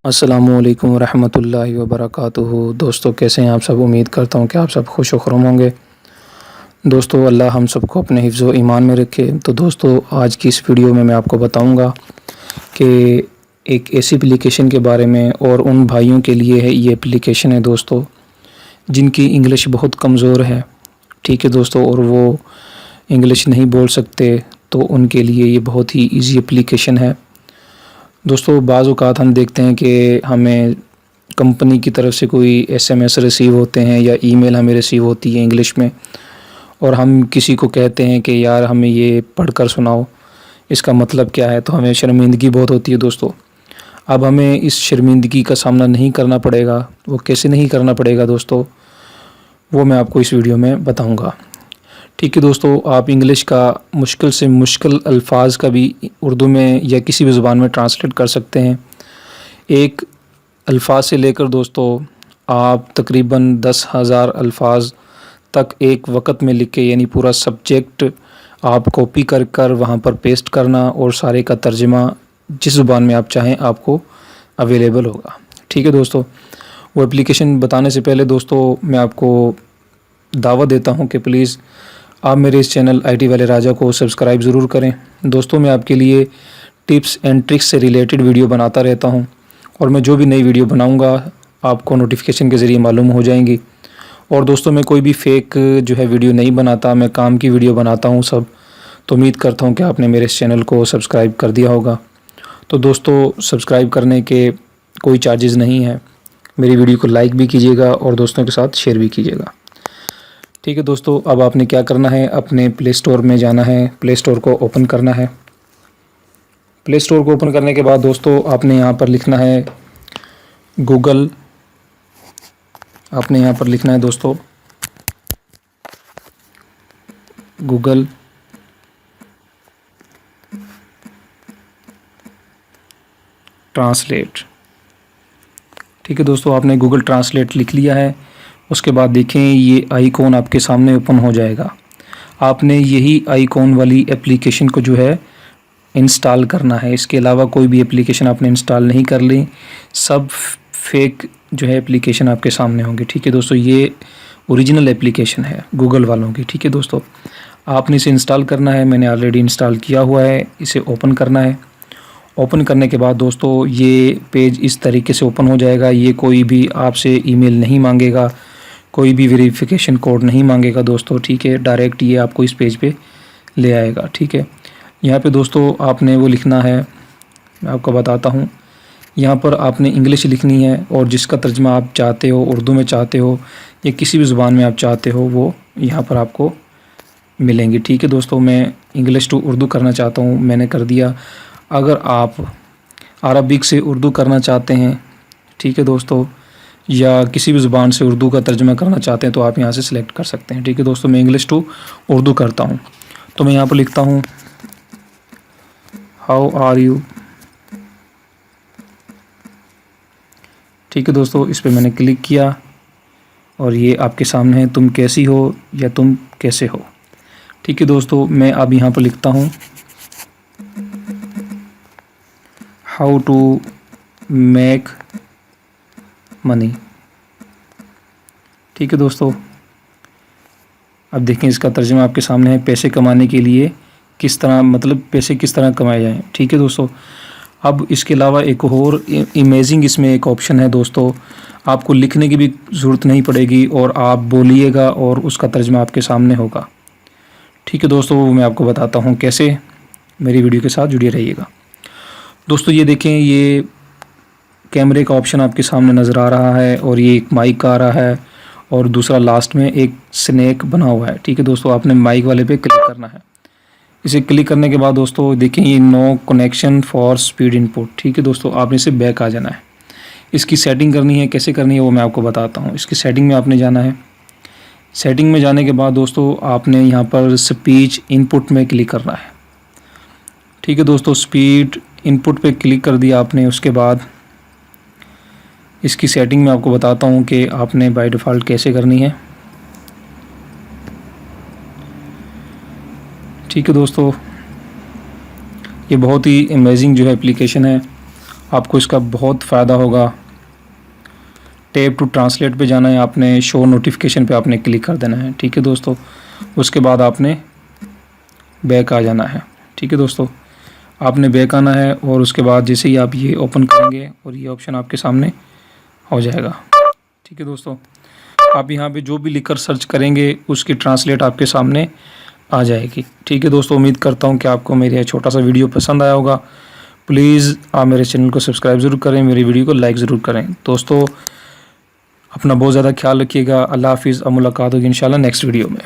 अस्सलामुअलैकुम वरहमतुल्लाहि वबरकातुहू। दोस्तों, कैसे हैं आप सब? उम्मीद करता हूँ कि आप सब खुश व खुर्म होंगे। दोस्तों, अल्लाह हम सबको अपने हिफ्ज़ व ईमान में रखे। तो दोस्तों, आज की इस वीडियो में मैं आपको बताऊँगा कि एक ऐसी एप्लीकेशन के बारे में, और उन भाइयों के लिए है ये एप्लीकेशन है दोस्तों, जिनकी इंग्लिश बहुत कमज़ोर है। ठीक है दोस्तों, और वो इंग्लिश नहीं बोल सकते, तो उनके लिए ये बहुत ही ईज़ी एप्लीकेशन है। दोस्तों, बाज़ औक़ात हम देखते हैं कि हमें कंपनी की तरफ से कोई एसएमएस रिसीव होते हैं या ईमेल हमें रिसीव होती है इंग्लिश में, और हम किसी को कहते हैं कि यार हमें ये पढ़कर सुनाओ, इसका मतलब क्या है। तो हमें शर्मिंदगी बहुत होती है दोस्तों। अब हमें इस शर्मिंदगी का सामना नहीं करना पड़ेगा। वो कैसे नहीं करना पड़ेगा दोस्तों, वो मैं आपको इस वीडियो में बताऊँगा। ठीक है दोस्तों, आप इंग्लिश का मुश्किल से मुश्किल अल्फाज का भी उर्दू में या किसी भी ज़ुबान में ट्रांसलेट कर सकते हैं। एक अल्फाज से लेकर दोस्तों आप तकरीबन 10,000 अल्फाज तक एक वक्त में लिख के, यानी पूरा सब्जेक्ट आप कॉपी कर कर वहाँ पर पेस्ट करना, और सारे का तर्जुमा जिस ज़ुबान में आप चाहें आपको अवेलेबल होगा। ठीक है दोस्तों, वो एप्लीकेशन बताने से पहले दोस्तों मैं आपको दावत देता हूँ कि प्लीज़ आप मेरे इस चैनल आईटी वाले राजा को सब्सक्राइब ज़रूर करें। दोस्तों, मैं आपके लिए टिप्स एंड ट्रिक्स से रिलेटेड वीडियो बनाता रहता हूं, और मैं जो भी नई वीडियो बनाऊंगा आपको नोटिफिकेशन के ज़रिए मालूम हो जाएंगी। और दोस्तों, मैं कोई भी फ़ेक जो है वीडियो नहीं बनाता, मैं काम की वीडियो बनाता हूं सब। तो उम्मीद करता हूं कि आपने मेरे इस चैनल को सब्सक्राइब कर दिया होगा। तो दोस्तों, सब्सक्राइब करने के कोई चार्जेज़ नहीं है। मेरी वीडियो को लाइक भी कीजिएगा और दोस्तों के साथ शेयर भी कीजिएगा। ठीक है दोस्तों, अब आपने क्या करना है, अपने प्ले स्टोर में जाना है, प्ले स्टोर को ओपन करना है। प्ले स्टोर को ओपन करने के बाद दोस्तों आपने यहाँ पर लिखना है गूगल। आपने यहाँ पर लिखना है दोस्तों गूगल ट्रांसलेट। ठीक है दोस्तों, आपने गूगल ट्रांसलेट लिख लिया है। उसके बाद देखें ये आइकॉन आपके सामने ओपन हो जाएगा। आपने यही आइकॉन वाली एप्लीकेशन को जो है इंस्टॉल करना है। इसके अलावा कोई भी एप्लीकेशन आपने इंस्टॉल नहीं कर ली। सब फेक जो है एप्लीकेशन आपके सामने होंगे। ठीक है दोस्तों, ये ओरिजिनल एप्लीकेशन है गूगल वालों की। ठीक है दोस्तों, आपने इसे इंस्टॉल करना है। मैंने ऑलरेडी इंस्टॉल किया हुआ है। इसे ओपन करना है। ओपन करने के बाद दोस्तों ये पेज इस तरीके से ओपन हो जाएगा। ये कोई भी आपसे ईमेल नहीं मांगेगा, कोई भी वेरिफिकेशन कोड नहीं मांगेगा दोस्तों। ठीक है, डायरेक्ट ये आपको इस पेज पे ले आएगा। ठीक है, यहाँ पे दोस्तों आपने वो लिखना है, मैं आपको बताता हूँ। यहाँ पर आपने इंग्लिश लिखनी है, और जिसका तर्जुमा आप चाहते हो, उर्दू में चाहते हो या किसी भी ज़ुबान में आप चाहते हो, वो यहाँ पर आपको मिलेंगी। ठीक है दोस्तों, मैं इंग्लिश टू उर्दू करना चाहता हूँ, मैंने कर दिया। अगर आप अरबिक से उर्दू करना चाहते हैं, ठीक है दोस्तों, या किसी भी ज़ुबान से उर्दू का तर्जुमा करना चाहते हैं, तो आप यहाँ से सिलेक्ट कर सकते हैं। ठीक है दोस्तों, मैं इंग्लिश टू उर्दू करता हूँ, तो मैं यहाँ पर लिखता हूँ हाउ आर यू। ठीक है दोस्तों, इस पर मैंने क्लिक किया, और ये आपके सामने है तुम कैसी हो या तुम कैसे हो। ठीक है दोस्तों, मैं अब यहाँ पर लिखता हूँ हाउ टू मेक मनी। ठीक है दोस्तों, अब देखें इसका तर्जुमा आपके सामने है, पैसे कमाने के लिए किस तरह, मतलब पैसे किस तरह कमाए जाएं। ठीक है दोस्तों, अब इसके अलावा एक और इमेजिंग इसमें एक ऑप्शन है दोस्तों। आपको लिखने की भी ज़रूरत नहीं पड़ेगी, और आप बोलिएगा और उसका तर्जुमा आपके सामने होगा। ठीक है दोस्तों, वो मैं आपको बताता हूँ कैसे। मेरी वीडियो के साथ जुड़े रहिएगा। दोस्तों, ये देखें, ये कैमरे का ऑप्शन आपके सामने नज़र आ रहा है, और ये एक माइक आ रहा है, और दूसरा लास्ट में एक स्नैक बना हुआ है। ठीक है दोस्तों, आपने माइक वाले पे क्लिक करना है। इसे क्लिक करने के बाद दोस्तों देखें ये no connection for speed input. ठीक है दोस्तों, आपने इसे बैक आ जाना है। इसकी सेटिंग करनी है, कैसे करनी है वो मैं आपको बताता हूँ। इसकी सेटिंग में आपने जाना है। सेटिंग में जाने के बाद दोस्तों आपने यहाँ पर स्पीच इनपुट में क्लिक करना है। ठीक है दोस्तों, स्पीड इनपुट पे क्लिक कर दिया आपने। उसके बाद इसकी सेटिंग में आपको बताता हूँ कि आपने बाय डिफ़ॉल्ट कैसे करनी है। ठीक है दोस्तों, ये बहुत ही अमेजिंग जो है एप्लीकेशन है। आपको इसका बहुत फ़ायदा होगा। टैप टू ट्रांसलेट पे जाना है, आपने शो नोटिफिकेशन पे आपने क्लिक कर देना है। ठीक है दोस्तों, उसके बाद आपने बैक आ जाना है। ठीक है दोस्तों, आपने बैक आना है और उसके बाद जैसे ही आप ये ओपन करेंगे और ये ऑप्शन आपके सामने हो जाएगा। ठीक है दोस्तों, आप यहाँ पे जो भी लिखकर सर्च करेंगे उसकी ट्रांसलेट आपके सामने आ जाएगी। ठीक है दोस्तों, उम्मीद करता हूँ कि आपको मेरा छोटा सा वीडियो पसंद आया होगा। प्लीज़ आप मेरे चैनल को सब्सक्राइब ज़रूर करें, मेरी वीडियो को लाइक ज़रूर करें। दोस्तों अपना बहुत ज़्यादा ख्याल रखिएगा। अल्लाह हाफिज़। अब मुलाकात होगी इंशाल्लाह नेक्स्ट वीडियो में।